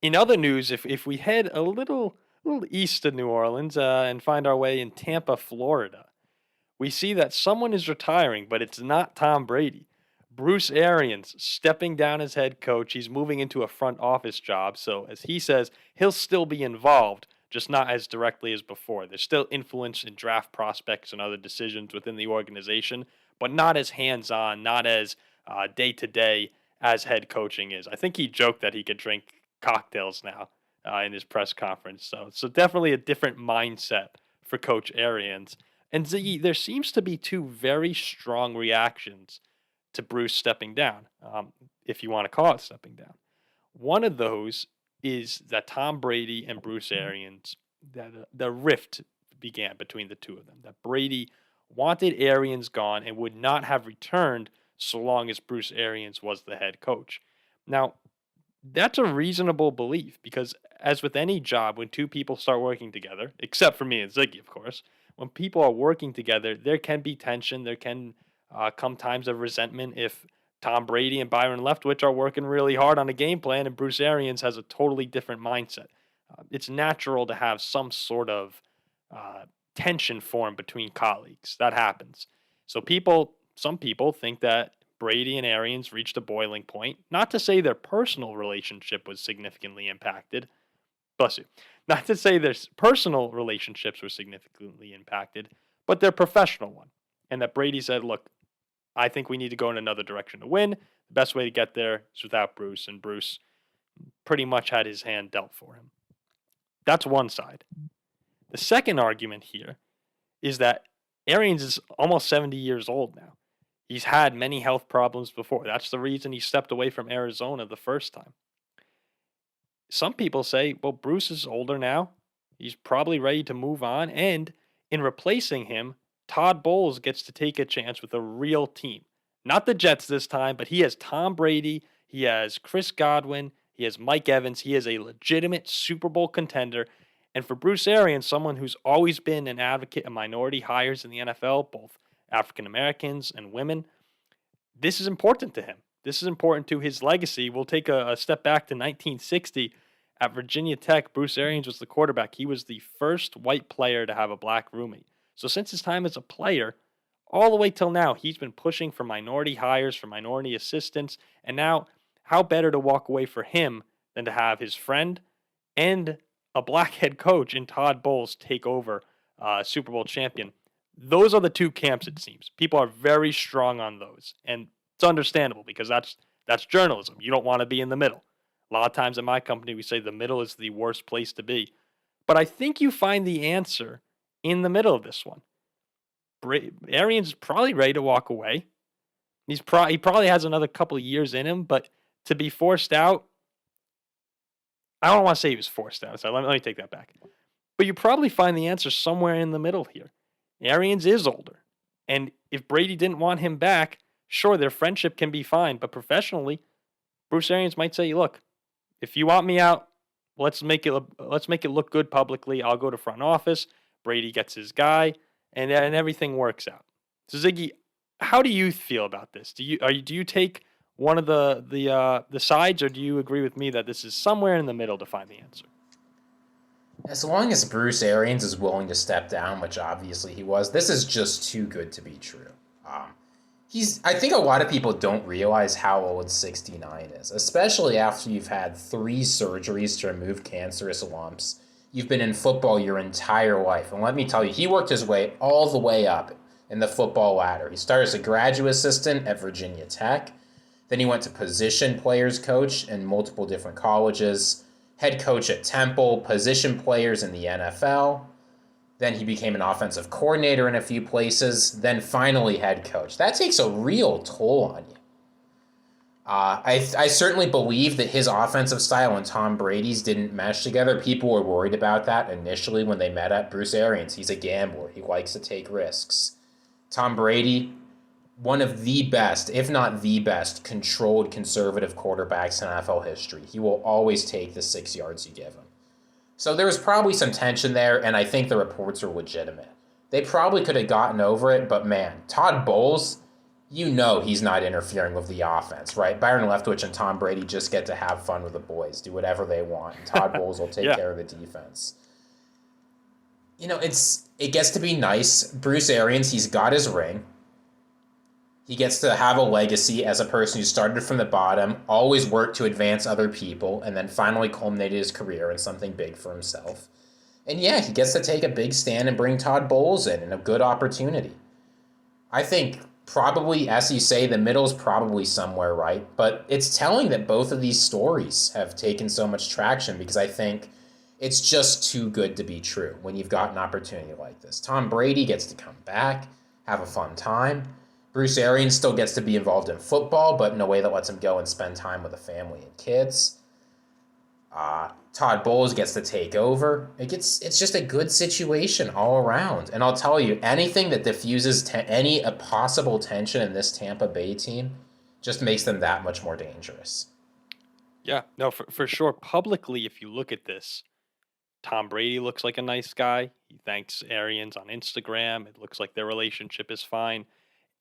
In other news, if we head a little east of New Orleans and find our way in Tampa, Florida, we see that someone is retiring, but it's not Tom Brady. Bruce Arians stepping down as head coach. He's moving into a front office job. So, as he says, he'll still be involved, just not as directly as before. There's still influence in draft prospects and other decisions within the organization, but not as hands on, not as day to day as head coaching is. I think he joked that he could drink cocktails now in his press conference. So definitely a different mindset for Coach Arians. And Ziggy, there seems to be two very strong reactions to Bruce stepping down, if you want to call it stepping down. One of those is that Tom Brady and Bruce Arians, that the rift began between the two of them. That Brady wanted Arians gone and would not have returned so long as Bruce Arians was the head coach. Now, that's a reasonable belief because, as with any job, when two people start working together, except for me and Ziggy, of course, when people are working together, there can be tension. There can come times of resentment if Tom Brady and Byron Leftwich are working really hard on a game plan and Bruce Arians has a totally different mindset. It's natural to have some sort of uh, tension form between colleagues. That happens. So some people think that Brady and Arians reached a boiling point. Not to say their personal relationship was significantly impacted. Bless you. Not to say their personal relationships were significantly impacted, but their professional one. And that Brady said, look, I think we need to go in another direction to win. The best way to get there is without Bruce. And Bruce pretty much had his hand dealt for him. That's one side. The second argument here is that Arians is almost 70 years old now. He's had many health problems before. That's the reason he stepped away from Arizona the first time. Some people say, well, Bruce is older now. He's probably ready to move on. And in replacing him, Todd Bowles gets to take a chance with a real team. Not the Jets this time, but he has Tom Brady. He has Chris Godwin. He has Mike Evans. He is a legitimate Super Bowl contender. And for Bruce Arians, someone who's always been an advocate of minority hires in the NFL, both African Americans and women, this is important to him. This is important to his legacy. We'll take a step back to 1960 at Virginia Tech. Bruce Arians was the quarterback. He was the first white player to have a black roommate. So since his time as a player, all the way till now, he's been pushing for minority hires, for minority assistants. And now, how better to walk away for him than to have his friend and a black head coach in Todd Bowles take over Super Bowl champion? Those are the two camps, it seems. People are very strong on those. And it's understandable because that's journalism. You don't want to be in the middle. A lot of times in my company, we say the middle is the worst place to be. But I think you find the answer in the middle of this one. Arians is probably ready to walk away. He probably has another couple of years in him, but to be forced out, I don't want to say he was forced out. So let me take that back. But you probably find the answer somewhere in the middle here. Arians is older. And if Brady didn't want him back, sure, their friendship can be fine. But professionally, Bruce Arians might say, look, if you want me out, let's make it look good publicly. I'll go to front office. Brady gets his guy, and everything works out. So Ziggy, how do you feel about this? Do you take one of the sides, or do you agree with me that this is somewhere in the middle to find the answer? As long as Bruce Arians is willing to step down, which obviously he was, this is just too good to be true. Um, I think a lot of people don't realize how old 69 is, especially after you've had 3 surgeries to remove cancerous lumps. You've been in football your entire life. And let me tell you, he worked his way all the way up in the football ladder. He started as a graduate assistant at Virginia Tech. Then he went to position players coach in multiple different colleges, head coach at Temple, position players in the NFL. Then he became an offensive coordinator in a few places, then finally head coach. That takes a real toll on you. I certainly believe that his offensive style and Tom Brady's didn't mesh together. People were worried about that initially when they met at Bruce Arians. He's a gambler. He likes to take risks. Tom Brady, one of the best, if not the best, controlled conservative quarterbacks in NFL history. He will always take the 6 yards you give him. So there was probably some tension there, and I think the reports are legitimate. They probably could have gotten over it, but man, Todd Bowles, you know he's not interfering with the offense, right? Byron Leftwich and Tom Brady just get to have fun with the boys, do whatever they want, and Todd Bowles will take Yeah. care of the defense. It gets to be nice. Bruce Arians, he's got his ring. He gets to have a legacy as a person who started from the bottom, always worked to advance other people, and then finally culminated his career in something big for himself. And yeah, he gets to take a big stand and bring Todd Bowles in a good opportunity. I think probably, as you say, the middle's probably somewhere right, but it's telling that both of these stories have taken so much traction because I think it's just too good to be true when you've got an opportunity like this. Tom Brady gets to come back, have a fun time. Bruce Arians still gets to be involved in football, but in a way that lets him go and spend time with the family and kids. Todd Bowles gets to take over. It's just a good situation all around. And I'll tell you, anything that diffuses any possible tension in this Tampa Bay team just makes them that much more dangerous. Yeah, no, for sure. Publicly, if you look at this, Tom Brady looks like a nice guy. He thanks Arians on Instagram. It looks like their relationship is fine.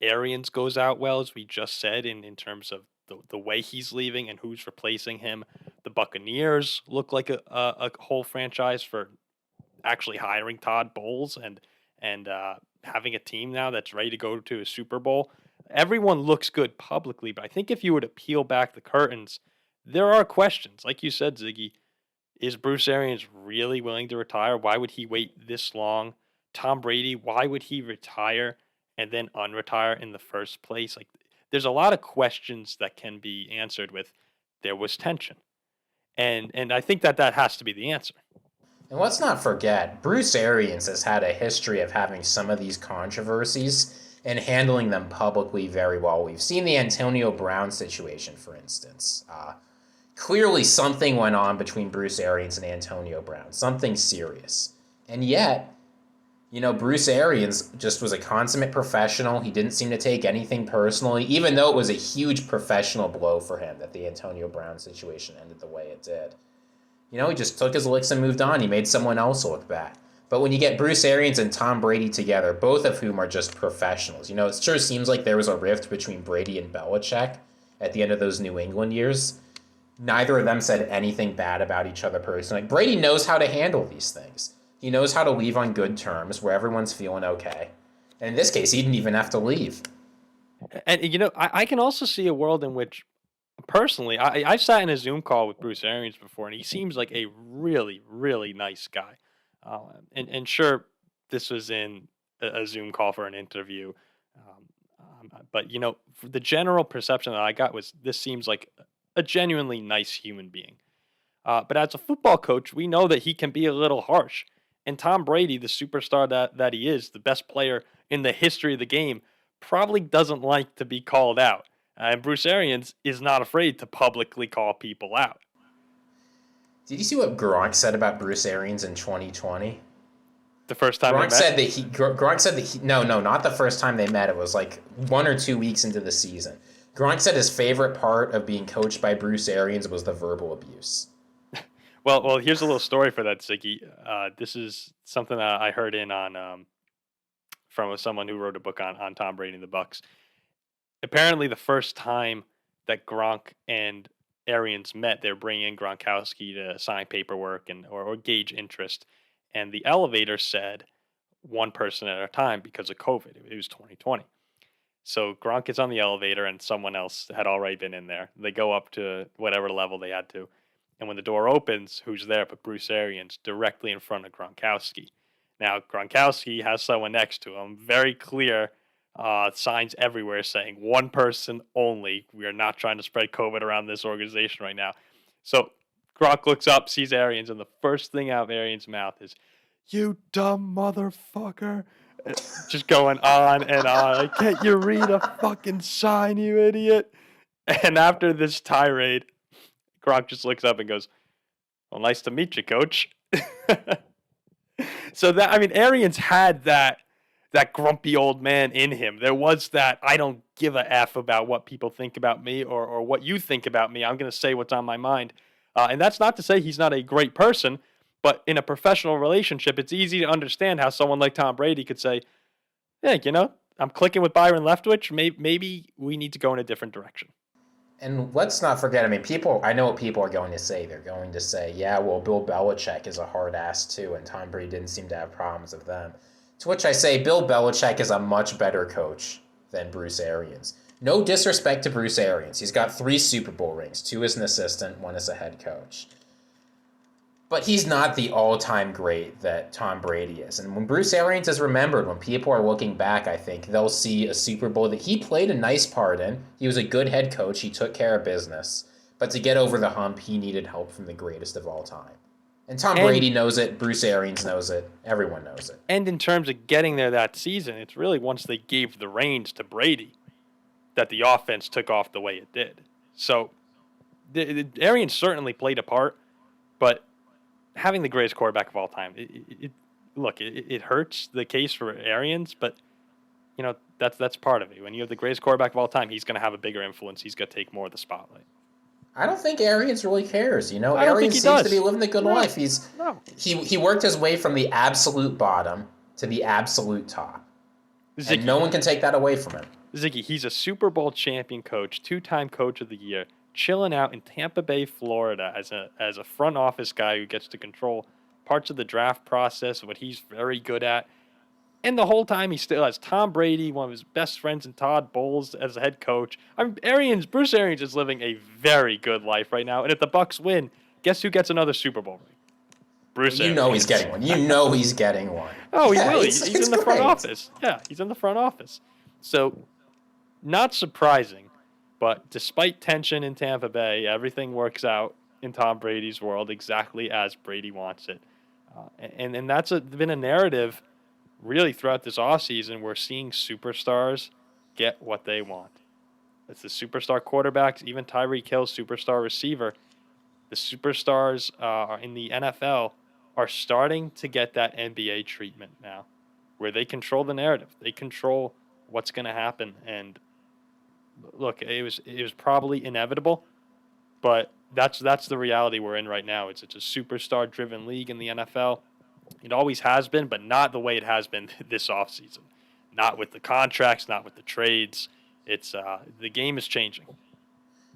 Arians goes out well, as we just said, in terms of the way he's leaving and who's replacing him. The Buccaneers look like a whole franchise for actually hiring Todd Bowles and having a team now that's ready to go to a Super Bowl. Everyone looks good publicly, but I think if you were to peel back the curtains, there are questions. Like you said, Ziggy, is Bruce Arians really willing to retire? Why would he wait this long? Tom Brady, why would he retire and then unretire in the first place? Like, there's a lot of questions that can be answered with there was tension, and I think that has to be the answer. And let's not forget, Bruce Arians has had a history of having some of these controversies and handling them publicly very well. We've seen the Antonio Brown situation, for instance. Clearly, something went on between Bruce Arians and Antonio Brown, something serious. And yet, Bruce Arians just was a consummate professional. He didn't seem to take anything personally, even though it was a huge professional blow for him that the Antonio Brown situation ended the way it did. He just took his licks and moved on. He made someone else look bad. But when you get Bruce Arians and Tom Brady together, both of whom are just professionals, it sure seems like there was a rift between Brady and Belichick at the end of those New England years. Neither of them said anything bad about each other personally. Like, Brady knows how to handle these things. He knows how to leave on good terms where everyone's feeling okay. And in this case, he didn't even have to leave. And I can also see a world in which, personally, I've sat in a Zoom call with Bruce Arians before, and he seems like a really, really nice guy. And sure, this was in a Zoom call for an interview, but the general perception that I got was this seems like a genuinely nice human being. But as a football coach, we know that he can be a little harsh. And Tom Brady, the superstar that he is, the best player in the history of the game, probably doesn't like to be called out. And Bruce Arians is not afraid to publicly call people out. Did you see what Gronk said about Bruce Arians in 2020? The first time Gronk said that he no, not the first time they met. It was like 1 or 2 weeks into the season. Gronk said his favorite part of being coached by Bruce Arians was the verbal abuse. Well, here's a little story for that, Ziggy. This is something that I heard from someone who wrote a book on Tom Brady and the Bucs. Apparently, the first time that Gronk and Arians met, they're bringing Gronkowski to sign paperwork or gauge interest, and the elevator said one person at a time because of COVID. It was 2020. So Gronk gets on the elevator, and someone else had already been in there. They go up to whatever level they had to. And when the door opens, who's there but Bruce Arians directly in front of Gronkowski? Now, Gronkowski has someone next to him. Very clear signs everywhere saying one person only. We are not trying to spread COVID around this organization right now. So Gronk looks up, sees Arians, and the first thing out of Arians' mouth is, "You dumb motherfucker." Just going on and on. Like, can't you read a fucking sign, you idiot? And after this tirade, Gronk just looks up and goes, "Well, nice to meet you, coach." So Arians had that grumpy old man in him. There was that I don't give a F about what people think about me or what you think about me. I'm going to say what's on my mind. And that's not to say he's not a great person, but in a professional relationship, it's easy to understand how someone like Tom Brady could say, "Yeah, I'm clicking with Byron Leftwich. Maybe we need to go in a different direction. And let's not forget, I mean, I know what people are going to say. They're going to say, yeah, well, Bill Belichick is a hard ass too, and Tom Brady didn't seem to have problems with them. To which I say, Bill Belichick is a much better coach than Bruce Arians. No disrespect to Bruce Arians. He's got 3 Super Bowl rings, 2 as an assistant, 1 as a head coach. But he's not the all-time great that Tom Brady is. And when Bruce Arians is remembered, when people are looking back, I think they'll see a Super Bowl that he played a nice part in. He was a good head coach. He took care of business. But to get over the hump, he needed help from the greatest of all time. And Tom Brady knows it. Bruce Arians knows it. Everyone knows it. And in terms of getting there that season, it's really once they gave the reins to Brady that the offense took off the way it did. So Arians certainly played a part, but having the greatest quarterback of all time, it hurts the case for Arians, but that's part of it. When you have the greatest quarterback of all time, he's going to have a bigger influence. He's going to take more of the spotlight. I don't think Arians really cares. I don't think Arians he seems does. to be living the good life. He worked his way from the absolute bottom to the absolute top. Ziggy, and no one can take that away from him. Ziggy, he's a Super Bowl champion coach, 2-time coach of the year, chilling out in Tampa Bay, Florida as a front office guy who gets to control parts of the draft process, what he's very good at. And the whole time he still has Tom Brady, one of his best friends, and Todd Bowles as a head coach. Bruce Arians is living a very good life right now. And if the Bucs win, guess who gets another Super Bowl ring? Bruce Arians. He's getting one. He's getting one. Oh, he will. He's in the front office. Yeah, he's in the front office. So, not surprising, but despite tension in Tampa Bay, everything works out in Tom Brady's world exactly as Brady wants it. And that's been a narrative really throughout this offseason. We're seeing superstars get what they want. It's the superstar quarterbacks, even Tyreek Hill, superstar receiver. The superstars in the NFL are starting to get that NBA treatment now, where they control the narrative. They control what's going to happen. And look, it was probably inevitable, but that's the reality we're in right now. It's a superstar-driven league in the NFL. It always has been, but not the way it has been this offseason. Not with the contracts, not with the trades. It's the game is changing.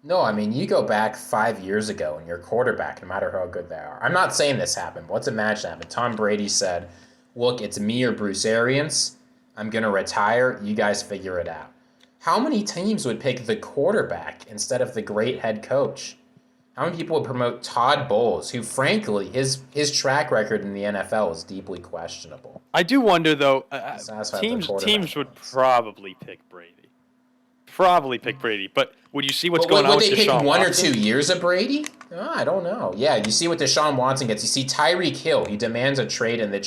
No, I mean, you go back 5 years ago and your quarterback, no matter how good they are. I'm not saying this happened, but let's imagine that. But Tom Brady said, look, it's me or Bruce Arians. I'm going to retire. You guys figure it out. How many teams would pick the quarterback instead of the great head coach? How many people would promote Todd Bowles, who, frankly, his track record in the NFL is deeply questionable? I do wonder, though, teams would probably pick Brady. But would you see what's going on with Deshaun Watson? Would they pick 1 or 2 years of Brady? Oh, I don't know. Yeah, you see what Deshaun Watson gets. You see Tyreek Hill. He demands a trade, and the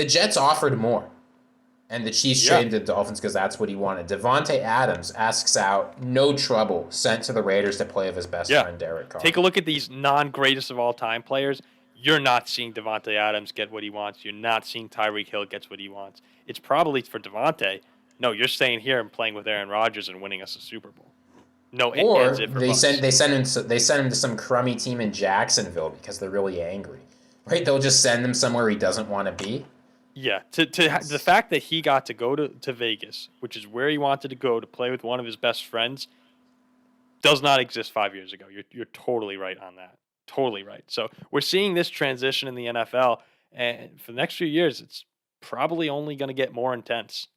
Jets offered more. And the Chiefs traded the Dolphins because that's what he wanted. Devontae Adams asks out, no trouble, sent to the Raiders to play with his best friend Derek Carr. Take a look at these non-greatest of all-time players. You're not seeing Devontae Adams get what he wants. You're not seeing Tyreek Hill gets what he wants. It's probably for Devontae. No, you're staying here and playing with Aaron Rodgers and winning us a Super Bowl. No, or they send him to some crummy team in Jacksonville because they're really angry. Right? They'll just send him somewhere he doesn't want to be. Yeah, the fact that he got to go to Vegas, which is where he wanted to go to play with one of his best friends, does not exist 5 years ago. You're totally right on that. Totally right. So we're seeing this transition in the NFL, and for the next few years, it's probably only going to get more intense.